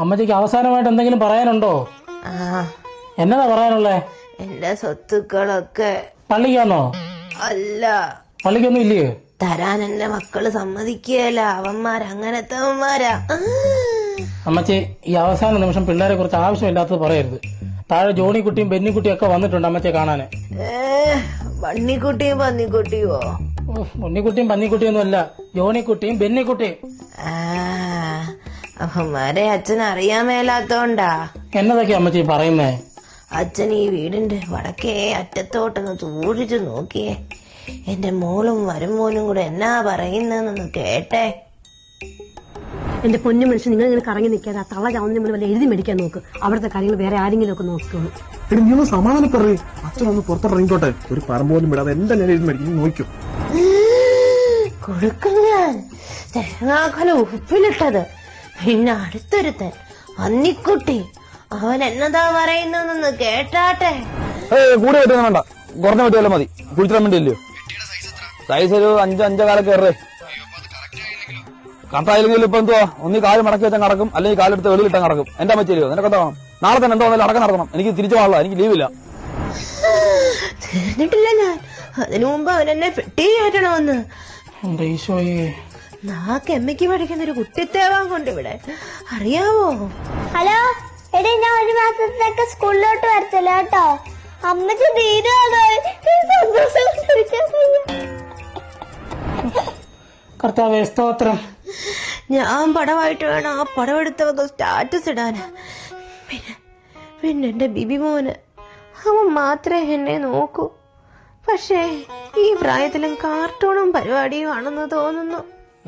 അമ്മച്ചിക്ക് അവസാനമായിട്ട് എന്തെങ്കിലും പറയാനുണ്ടോ? എന്നതാ പറയാനുള്ളേ? എന്റെ സ്വത്തുക്കളൊക്കെ. പള്ളിക്കാന്നോ? അല്ല, പള്ളിക്കൊന്നും ഇല്ലയോ? തരാൻ എന്റെ മക്കള് സമ്മതിക്കുകയല്ല. അവന്മാരങ്ങനത്തവന്മാരാ. അമ്മച്ചി ഈ അവസാന നിമിഷം പിള്ളേരെ കുറിച്ച് ആവശ്യമില്ലാത്തത് പറയരുത്. താഴെ ജോണിക്കുട്ടിയും ബെന്നിക്കുട്ടിയും ഒക്കെ വന്നിട്ടുണ്ട് അമ്മച്ചിയെ കാണാന്. ബണ്ണിക്കുട്ടിയും പന്നിക്കുട്ടിയോ? ബണ്ണിക്കുട്ടിയും പന്നിക്കുട്ടിയൊന്നും അല്ല, ജോണിക്കുട്ടിയും ബെന്നിക്കുട്ടിയും. അവന്മാരെ അച്ഛൻ അറിയാൻ മേലാത്തോണ്ടാ. എന്നതൊക്കെയാ അമ്മച്ചി പറയുന്നേ? അച്ഛൻ ഈ വീടിന്റെ വടക്കേ അറ്റത്തോട്ടൊന്ന് സൂക്ഷിച്ചു നോക്കിയേ. എന്റെ മോളും വരുമോനും കൂടെ എന്നാ പറയുന്നതെന്നൊന്ന് കേട്ടെ. എന്റെ പൊന്നു മനുഷ്യൻ, നിങ്ങൾ ഇങ്ങനെ കറങ്ങി നിൽക്കാതെ ആ തള്ള ചാവുന്ന നമ്മൾ വല്ല എഴുതി മേടിക്കാൻ നോക്ക്. അവിടുത്തെ കാര്യങ്ങൾ വേറെ ആരെങ്കിലും ഒക്കെ നോക്കിക്കോളൂ. നീ ഒന്ന് സമാധാനപ്പെടേ. അച്ഛനൊന്ന് പുറത്തോട്ടിറങ്ങിക്കോട്ടെ. ഒരു പറമ്പ് പോലും വിടാതെ എന്തായാലും എഴുതി മേടിക്കും. നോക്കും കൊടുക്കും ഞാൻ. തേങ്ങാക്കല ഉപ്പിലിട്ടത്. പിന്നെ അടുത്തൊരുത്തൻ പന്നിക്കുട്ടി, അവൻ എന്നതാ പറയുന്നതെന്നൊന്ന് കേട്ടാട്ടെ. കൂടെ പറ്റുന്ന വേണ്ട, കുറഞ്ഞ പറ്റുമല്ലോ മതി. കുളിച്ചിടാൻ വേണ്ടിയല്ലോ. സൈസ് ഒരു 5-5 കയറേ. കറക്റ്റായില്ലെങ്കിൽ ഇപ്പൊ എന്തുവാ, ഒന്നീ കാല് മടക്കി വെച്ചാൽ നടക്കും, അല്ലെങ്കിൽ കാലെടുത്ത് വെളിയിലിട്ടാൽ നടക്കും. എന്റെ അമ്മച്ചേരിയോ നിനക്ക് എന്താ വേണം? നാളെ തന്നെ എന്തോ അടക്കം നടക്കണം. എനിക്ക് തിരിച്ചു പോകാനുള്ള, എനിക്ക് ലീവില്ല. തീർന്നിട്ടില്ല ഞാൻ. അതിനു മുമ്പ് അവൻ എന്നെ പെട്ടി കയറ്റണമെന്ന്. നാക്കെമ്മയ്ക്ക് പഠിക്കുന്ന ഒരു കുട്ടിത്തേവാൻ കൊണ്ട് ഇവിടെ അറിയാവോ? ഹലോ എടി, ഞാൻ 1 മാസത്തേക്ക് സ്കൂളിലോട്ട് വരത്തില്ല കേട്ടോ. അമ്മച്ചി തീരാതെ കർത്താവേ സ്തോത്രം. ഞാൻ പടമായിട്ട് വേണം ആ പടമെടുത്തവർക്ക് സ്റ്റാറ്റസ് ഇടാന്. പിന്നെ എന്റെ ബിബി മോന്, അവൻ മാത്രമേ എന്നെ നോക്കൂ. പക്ഷേ ഈ പ്രായത്തിലും കാർട്ടൂണും പരിപാടിയും ആണെന്ന് തോന്നുന്നു.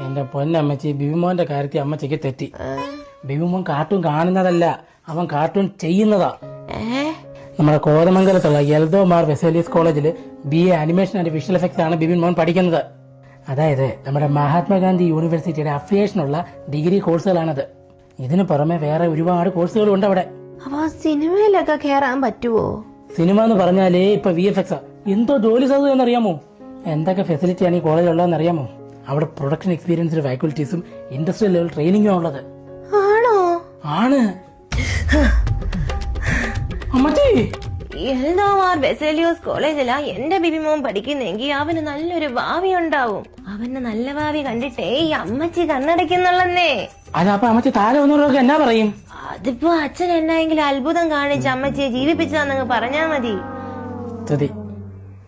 എന്റെ പൊന്നമ്മച്ചി, ബിബിമോന്റെ കാര്യത്തിൽ അമ്മച്ചിക്ക് തെറ്റി. ബിബിമോൻ കാർട്ടൂൺ കാണുന്നതല്ല, അവൻ കാർട്ടൂൺ ചെയ്യുന്നതാ. നമ്മുടെ കോതമംഗലത്തുള്ള എൽദോ മാർ വെസേലിയസ് കോളേജിൽ BA animation and visual effects ആണ് ബിബിൻ മോൻ പഠിക്കുന്നത്. അതായത് നമ്മുടെ മഹാത്മാഗാന്ധി യൂണിവേഴ്സിറ്റിയുടെ അഫിലിയേഷനുള്ള ഡിഗ്രി കോഴ്സുകളാണത്. ഇതിനു പുറമെ വേറെ ഒരുപാട് കോഴ്സുകളും ഉണ്ട് അവിടെ. അപ്പൊ സിനിമയിലൊക്കെ കേറാൻ പറ്റുവോ? സിനിമ എന്ന് പറഞ്ഞാലേ ഇപ്പൊ VFX എന്തോ ജോലി സാധ്യത എന്നറിയാമോ? എന്തൊക്കെ ഫെസിലിറ്റിയാണ് ഈ കോളേജിൽ ഉള്ളതെന്ന് അറിയാമോ? അവിടെ പ്രൊഡക്ഷൻ എക്സ്പീരിയൻസ്ഡ് ഫാക്കൽറ്റീസും ഇൻഡസ്ട്രിയൽ ലെവൽ ട്രെയിനിങ്ങും ഉള്ളത്. ആണോ? ആണ് അമ്മച്ചി. എൽദോ മാർ ബെസേലിയോസ് കോളേജിലാ എന്റെ ബിബി മോൻ പഠിക്കുന്നെങ്കിൽ അവന് നല്ലൊരു ഭാവി ഉണ്ടാവും. അവന് നല്ല ഭാവി കണ്ടിട്ടേ ഈ അമ്മച്ചി കണ്ണടയ്ക്കുന്നുള്ളന്നേ. അതപ്പൊ അമ്മച്ചി താഴെ വന്നവരൊക്കെ എന്നാ പറയും? അതിപ്പോ അച്ഛൻ എന്നായെങ്കിലും അത്ഭുതം കാണിച്ച് അമ്മച്ചിയെ ജീവിപ്പിച്ചാന്നങ്ങ് പറഞ്ഞാ മതി.